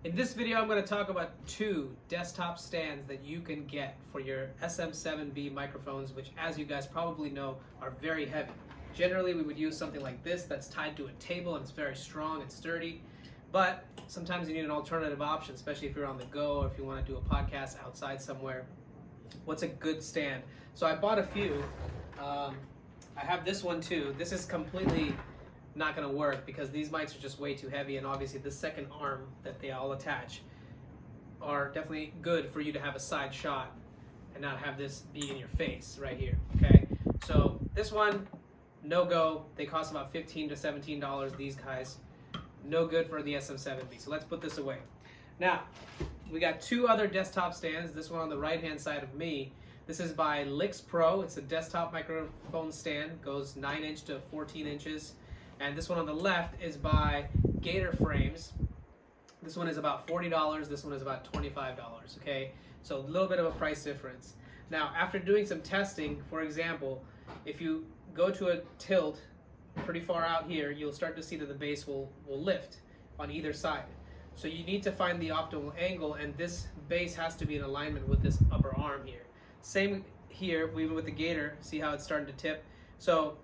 In this video, I'm going to talk about two desktop stands that you can get for your SM7B microphones, which, as you guys probably know, are very heavy. Generally, we would use something like this that's tied to a table and it's very strong and sturdy, but sometimes you need an alternative option, especially if you're on the go or if you want to do a podcast outside somewhere. What's a good stand? So I bought a few. I have this one too. This is completely not going to work because these mics are just way too heavy, and obviously the second arm that they all attach are definitely good for you to have a side shot and not have this be in your face right here. Okay, so this one, no go. They cost about $15 to $17, these guys. No good for the SM7B, so let's put this away. Now we got two other desktop stands. This one on the right hand side of me, this is by Licks Pro. It's a desktop microphone stand, goes 9" to 14 inches. And this one on the left is by Gator Frames. This one is about $40, this one is about $25, okay? So a little bit of a price difference. Now, after doing some testing, for example, if you go to a tilt pretty far out here, you'll start to see that the bass will lift on either side. So you need to find the optimal angle, and this bass has to be in alignment with this upper arm here. Same here, even with the Gator, see how it's starting to tip? So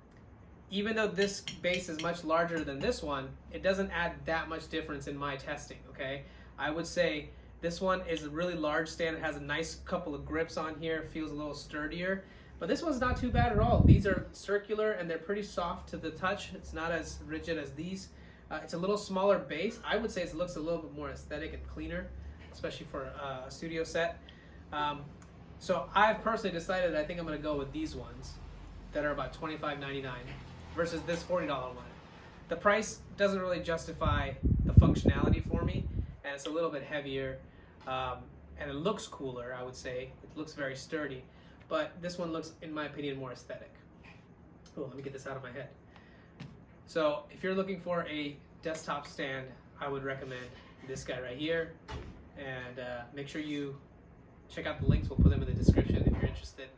even though this bass is much larger than this one, it doesn't add that much difference in my testing, okay? I would say this one is a really large stand. It has a nice couple of grips on here, feels a little sturdier, but this one's not too bad at all. These are circular and they're pretty soft to the touch. It's not as rigid as these. It's a little smaller bass. I would say it looks a little bit more aesthetic and cleaner, especially for a studio set. So I've personally decided that I think I'm gonna go with these ones that are about $25.99. versus this $40 one. The price doesn't really justify the functionality for me, and it's a little bit heavier, and it looks cooler, I would say. It looks very sturdy, but this one looks, in my opinion, more aesthetic. Oh, let me get this out of my head. So if you're looking for a desktop stand, I would recommend this guy right here, and make sure you check out the links. We'll put them in the description if you're interested.